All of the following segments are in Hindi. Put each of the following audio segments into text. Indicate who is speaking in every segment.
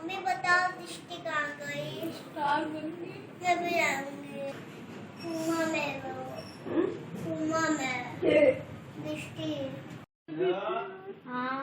Speaker 1: मम्मी बताओ दृष्टि कहाँ गई?
Speaker 2: स्टार बन गई।
Speaker 1: मैं भी आऊंगी। कुआं में वो, कुआं में दृष्टि। हाँ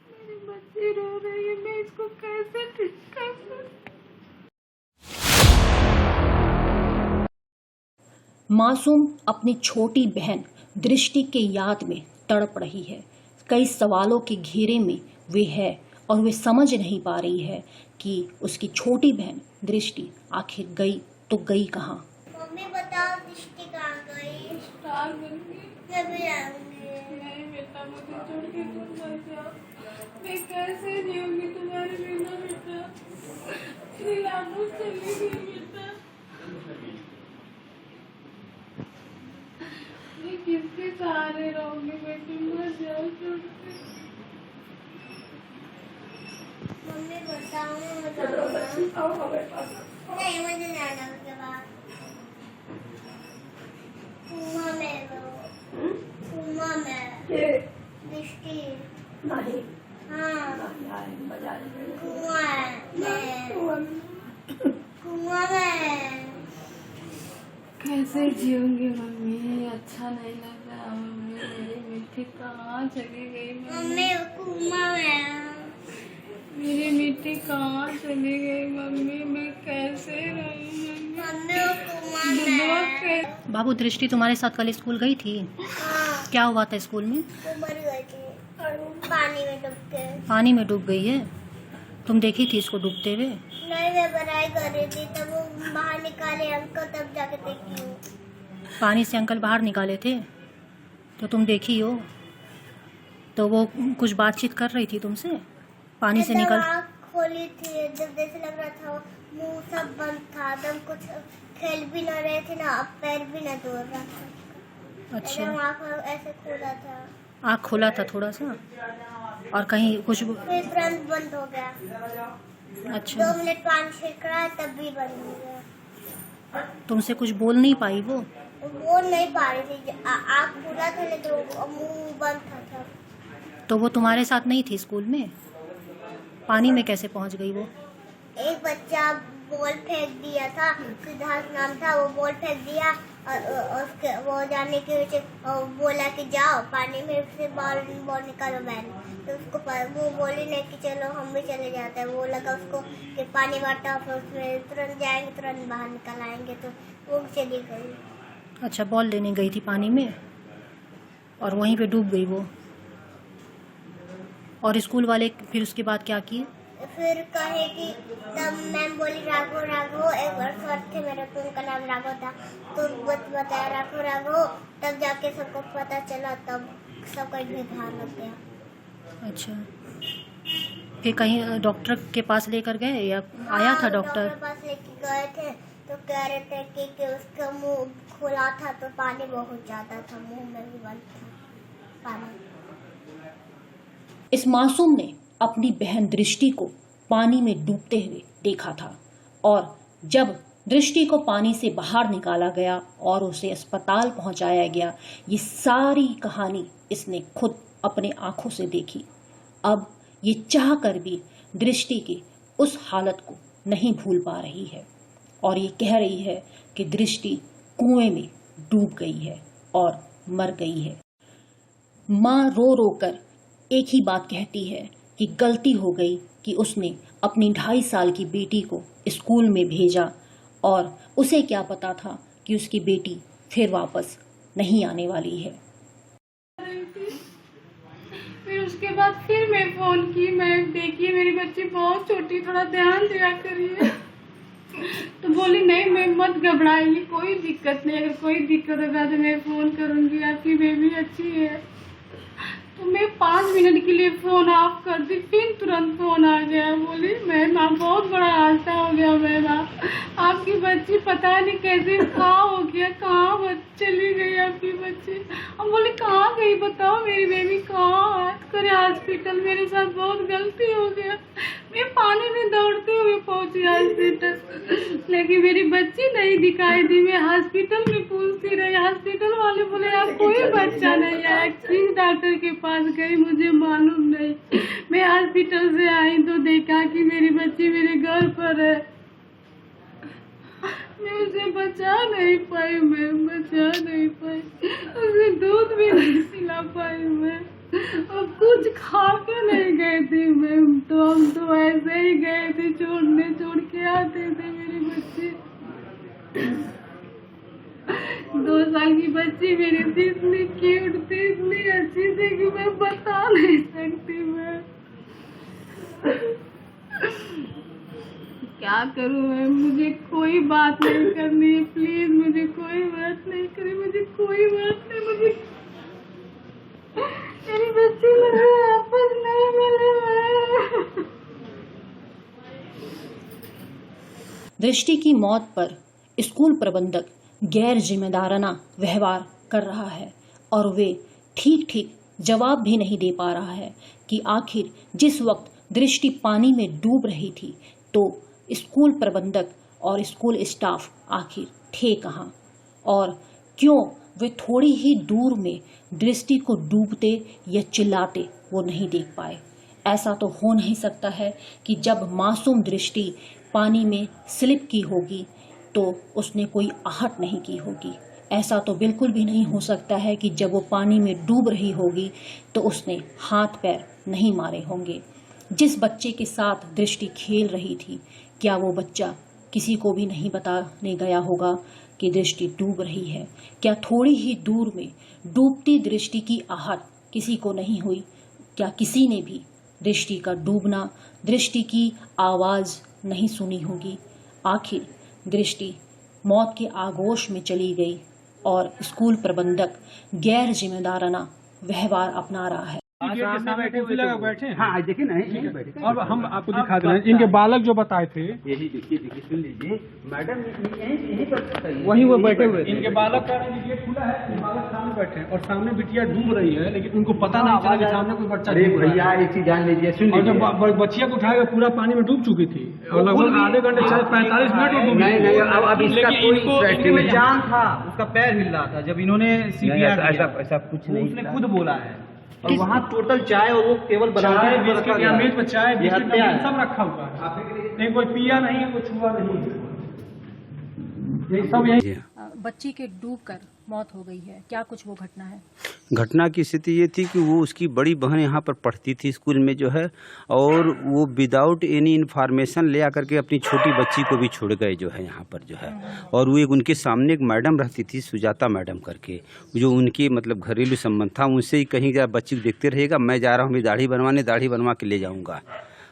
Speaker 2: मेरी बच्ची रो रही है, मैं इसको कैसे ठीक कर सकती?
Speaker 3: मासूम अपनी छोटी बहन दृष्टि के याद में तड़प रही है। कई सवालों के घेरे में वे है और वे समझ नहीं पा रही है कि उसकी छोटी बहन दृष्टि आखिर गई तो गई कहाँ।
Speaker 1: मम्मी बताओ दृष्टि कहाँ गई?
Speaker 2: स्टार बन गई।
Speaker 1: मैं भी आऊंगी।
Speaker 2: नहीं बेटा, मुझे छोड़ के तुम मत जाओ। मैं कैसे जीऊंगी तुम्हारे बिना बेटा? श्रीलानू चली गई बेटा। मैं किसके सहारे रहूंगी? मैं तुम मत जाओ छोड़ के।
Speaker 1: मम्मी बताओ नहीं, मुझे जाना उसके बाद। कुआं में वो, कुआं में दृष्टि।
Speaker 4: नहीं
Speaker 1: हाँ कुआं में, कुआं में।
Speaker 2: कैसे जीऊंगी मम्मी? अच्छा नहीं लग रहा मम्मी। मेरी मिट्टी कहाँ चली गई
Speaker 1: मम्मी कुआं में।
Speaker 2: मेरी मिट्टी कहाँ चली गई मम्मी? मैं कैसे रहूं
Speaker 1: मम्मी वो कुआं
Speaker 2: दुआ
Speaker 1: में।
Speaker 2: के
Speaker 3: बाबू, दृष्टि तुम्हारे साथ कल स्कूल गई थी?
Speaker 1: हाँ
Speaker 3: क्या हुआ था स्कूल में?
Speaker 1: वो मर गई थी और पानी में डूब के।
Speaker 3: पानी में डूब गई है? तुम देखी थी इसको डूबते हुए?
Speaker 1: नहीं, मैं पढ़ाई कर रही थी तब वो बाहर निकाले अंकल, तब जाके देखी हूँ।
Speaker 3: पानी से अंकल बाहर निकाले थे तो तुम देखी हो? तो वो कुछ बातचीत कर रही थी तुमसे? पानी से निकल
Speaker 1: आँख खोली थी जब जैसे लग रहा था मुंह सब बंद था, तब कुछ खेल भी ना रहे थे ना, पैर भी ना धो रहा था।
Speaker 3: अच्छा,
Speaker 1: एकदम आँख ऐसे खोला था,
Speaker 3: आँख खोला था थोड़ा सा और कहीं कुछ।
Speaker 1: फिर तुरंत बंद हो गया।
Speaker 3: अच्छा,
Speaker 1: 2 मिनट पानी छिड़क रहा तब भी बंद हो गया।
Speaker 3: तुमसे कुछ बोल नहीं पाई वो?
Speaker 1: वो नहीं पा रही थी, आँख खुला था लेकिन मुंह बंद था।
Speaker 3: तो वो तुम्हारे साथ नहीं थी स्कूल में? पानी में कैसे पहुंच गई वो?
Speaker 1: एक बच्चा बॉल फेंक दिया था, सिद्धार्थ नाम था, वो बॉल फेंक दिया और उसके वो जाने के वजह बोला कि जाओ पानी में से बॉल निकालो बैन। तो उसको वो बोली नहीं कि चलो हम भी चले जाते हैं। वो लगा उसको कि पानी बांटा, फिर उसमें तुरंत जाएंगे, तुरंत बाहर निकल आएंगे, तो वो चली गई।
Speaker 3: अच्छा, बॉल लेने गई थी पानी में और वहीं पे डूब गई वो। और स्कूल वाले फिर उसके बाद क्या किए?
Speaker 1: फिर कहे कि तब मैम बोली राघव राघव, एक और सर थे मेरे को, उनका नाम राघव था, तो बताया राघव राघव, तब जाके सबको पता चला, तब सबको भी बाहर लग गया।
Speaker 3: अच्छा, फिर कहीं डॉक्टर के पास लेकर गए या आया था डॉक्टर?
Speaker 1: के पास लेके गए थे तो कह रहे थे कि उसका मुंह खुला था तो पानी बहुत ज्यादा था, मुंह में भी बंद था पानी।
Speaker 3: इस मासूम ने अपनी बहन दृष्टि को पानी में डूबते हुए देखा था और जब दृष्टि को पानी से बाहर निकाला गया और उसे अस्पताल पहुंचाया गया, ये सारी कहानी इसने खुद अपने आंखों से देखी। अब ये चाह कर भी दृष्टि की उस हालत को नहीं भूल पा रही है और ये कह रही है कि दृष्टि कुएं में डूब गई है और मर गई है। माँ रो रो कर एक ही बात कहती है कि गलती हो गई कि उसने अपनी 2.5 साल की बेटी को स्कूल में भेजा और उसे क्या पता था कि उसकी बेटी फिर वापस नहीं आने वाली है।
Speaker 2: फिर उसके बाद फिर मैं फोन की, मैं देखिए मेरी बच्ची बहुत छोटी, थोड़ा ध्यान दिया करिए। तो बोली नहीं मैं मत घबराइए, कोई दिक्कत नहीं, अगर कोई दिक्कत होगा तो मैं फोन करूंगी, आपकी बेबी अच्छी है। तो मैं 5 मिनट के लिए फोन ऑफ कर दी, फिर तुरंत फोन आ गया। बोली मैम आप बहुत बड़ा हादसा हो गया मैम, आपकी बच्ची पता नहीं कैसे कहाँ हो गया, कहाँ चली गई आपकी बच्ची। हम बोले कहाँ गई बताओ, मेरी बेबी कहाँ करे हॉस्पिटल, मेरे साथ बहुत गलती हो गया, मैं पानी में दौड़ते हुए पहुंची हॉस्पिटल, लेकिन मेरी बच्ची नहीं दिखाई दी। मैं हॉस्पिटल में पूछती रही, हॉस्पिटल वाले बोले आप कोई बच्चा नहीं आया। किस डॉक्टर के पास गई मुझे मालूम नहीं। मैं हॉस्पिटल से आई तो देखा कि मेरी बच्ची मेरे घर पर है। मैं उसे बचा नहीं पाई, मैं बचा नहीं पाई, उसे दूध भी नहीं पिला पाई मैं, और कुछ खा के नहीं गए थे मैम। तो हम तो ऐसे ही गए थे, छोड़ के आते थे मेरी बच्ची। 2 साल की बच्ची मेरी थी, इतनी क्यूट थी, इतनी अच्छी थी कि मैं बता नहीं सकती मैं क्या करूँ मैं। मुझे कोई बात नहीं करनी है, प्लीज मुझे कोई बात नहीं करे, मुझे कोई बात नहीं, मुझे मेरी बच्ची मुझे वापस नहीं मिले।
Speaker 3: दृष्टि की मौत पर स्कूल प्रबंधक गैर जिम्मेदाराना व्यवहार कर रहा है और वे ठीक जवाब भी नहीं दे पा रहा है कि आखिर जिस वक्त दृष्टि पानी में डूब रही थी तो स्कूल प्रबंधक और स्कूल स्टाफ आखिर थे कहाँ, और क्यों वे थोड़ी ही दूर में दृष्टि को डूबते या चिल्लाते वो नहीं देख पाए। ऐसा तो हो नहीं सकता है कि जब मासूम दृष्टि पानी में स्लिप की होगी तो उसने कोई आहट नहीं की होगी। ऐसा तो बिल्कुल भी नहीं हो सकता है कि जब वो पानी में डूब रही होगी तो उसने हाथ पैर नहीं मारे होंगे। जिस बच्चे के साथ दृष्टि खेल रही थी, क्या वो बच्चा किसी को भी नहीं बताने गया होगा कि दृष्टि डूब रही है? क्या थोड़ी ही दूर में डूबती दृष्टि की आहट किसी को नहीं हुई? क्या किसी ने भी दृष्टि का डूबना, दृष्टि की आवाज नहीं सुनी होगी? आखिर दृष्टि मौत के आगोश में चली गई और स्कूल प्रबंधक गैर जिम्मेदाराना व्यवहार अपना रहा है।
Speaker 4: बैठे हाँ देखिए ना, अब हम आपको दिखा दे रहे हैं इनके बालक जो बताए थे,
Speaker 5: यही देखिए सुन लीजिए मैडम, यही पर
Speaker 4: वही वो बैठे हुए। इनके बालक का गेट खुला है, बालक सामने बैठे हैं और सामने बिटिया डूब रही है, लेकिन उनको पता नहीं चला कि सामने कोई बच्चा।
Speaker 5: अरे भैया एक चीज जान लीजिए, सुन लीजिए,
Speaker 4: जब बच्चिया को उठाया पूरा पानी में डूब चुकी थी और लगभग आधे घंटे 45 मिनट
Speaker 5: नहीं अब इसका
Speaker 6: में जान था, उसका पैर हिल रहा था जब इन्होंने सीपीआर
Speaker 5: ऐसा कुछ नहीं,
Speaker 6: उसने खुद बोला है। और वहाँ टोटल चाय और वो केवल
Speaker 4: चाय बिस्किट या मेज पर चाय बिस्किट सब रखा हुआ है, नहीं कोई पिया नहीं, कोई छुआ नहीं, ये सब यही।
Speaker 3: बच्ची के डूबकर मौत हो गई है, क्या कुछ वो घटना है?
Speaker 5: घटना की स्थिति ये थी कि वो उसकी बड़ी बहन यहाँ पर पढ़ती थी स्कूल में जो है, और वो विदाउट एनी इन्फॉर्मेशन ले आकर के अपनी छोटी बच्ची को भी छोड़ गए जो है यहाँ पर जो है। और वो एक उनके सामने एक मैडम रहती थी, सुजाता मैडम करके, जो उनके मतलब घरेलू संबंध था, उनसे ही कहीं गया बच्ची को देखते रहेगा, मैं जा रहा हूँ मेरी दाढ़ी बनवाने, दाढ़ी बनवा के ले जाऊँगा।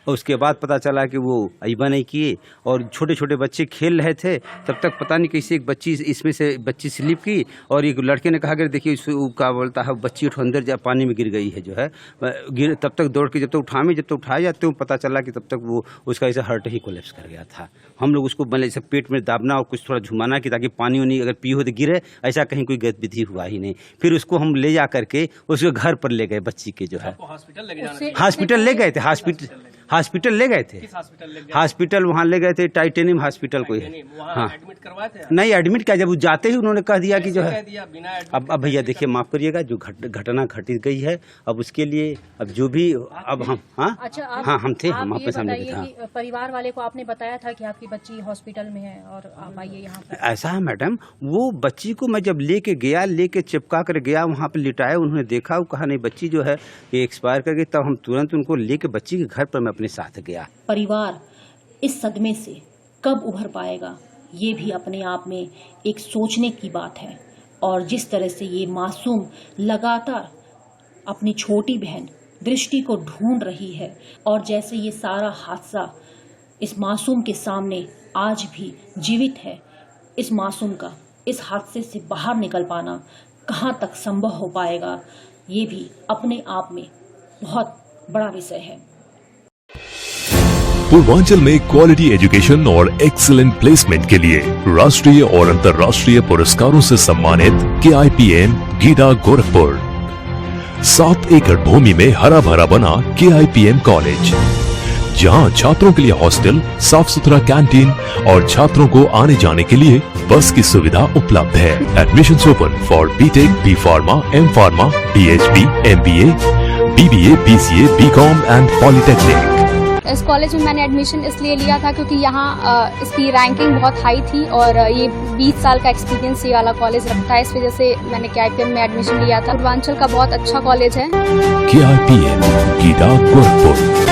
Speaker 5: और उसके बाद पता चला कि वो अइबा नहीं किए और छोटे छोटे बच्चे खेल रहे थे, तब तक पता नहीं कैसे एक बच्ची इसमें से बच्ची स्लिप की और एक लड़के ने कहा कि देखिए क्या बोलता है, बच्ची उठ अंदर जा पानी में गिर गई है जो है, गिर तब तक दौड़ के जब तक उठाए जाते हो पता चला कि तब तक वो उसका ऐसा हार्ट ही कोलैप्स कर गया था। हम लोग उसको मतलब ऐसे पेट में दाबना और कुछ थोड़ा झुमाना कि ताकि पानी वानी अगर पी हो तो गिरे, ऐसा कहीं कोई गतिविधि हुआ ही नहीं। फिर उसको हम ले जा करके उसके घर पर ले गए बच्ची के जो है, हॉस्पिटल ले गए थे, हॉस्पिटल ले गए थे, हॉस्पिटल वहाँ ले गए थे, टाइटेनियम हॉस्पिटल कोई है। हाँ नहीं एडमिट किया, जब वो जाते ही उन्होंने कह दिया कि जो है अब भैया देखिए माफ करिएगा, जो घटना घटी गई है अब उसके लिए अब जो भी अब हम हम थे, हम आपके सामने थे।
Speaker 3: परिवार वाले को आपने बताया था कि आपकी बच्ची हॉस्पिटल में है और आप आइए यहाँ पर?
Speaker 5: ऐसा है मैडम, वो बच्ची को मैं जब लेके चिपका कर गया वहाँ पे लिटाया, उन्होंने देखा, वो कहा नहीं बच्ची जो है ये एक्सपायर कर गई, तब हम तुरंत उनको लेके बच्ची के घर पर मैं अपने साथ गया।
Speaker 3: परिवार इस सदमे से कब उभर पाएगा, ये भी अपने आप में एक सोचने की बात है। और जिस तरह से ये मासूम लगातार अपनी छोटी बहन दृष्टि को ढूंढ रही है और जैसे ये सारा हादसा इस मासूम के सामने आज भी जीवित है, इस मासूम का इस हादसे से बाहर निकल पाना कहाँ तक संभव हो पाएगा, ये भी अपने आप में बहुत बड़ा विषय है।
Speaker 7: पूर्वांचल में क्वालिटी एजुकेशन और एक्सीलेंट प्लेसमेंट के लिए राष्ट्रीय और अंतर्राष्ट्रीय पुरस्कारों से सम्मानित KIPM गीडा गोरखपुर। 7 एकड़ भूमि में हरा भरा बना KIPM कॉलेज, जहां छात्रों के लिए हॉस्टल, साफ सुथरा कैंटीन और छात्रों को आने जाने के लिए बस की सुविधा उपलब्ध है। Admissions open for BTech, B pharma, M pharma, PhD, MBA, BBA, BCA, BCom and polytechnic.
Speaker 8: इस कॉलेज में मैंने एडमिशन इसलिए लिया था क्योंकि यहाँ इसकी रैंकिंग बहुत हाई थी और ये 20 साल का एक्सपीरियंस ये वाला कॉलेज रखता है। इस वजह से मैंने KIPM में एडमिशन लिया था। पूर्वांचल का बहुत अच्छा कॉलेज है।
Speaker 7: KIPM, गीता गोरखपुर।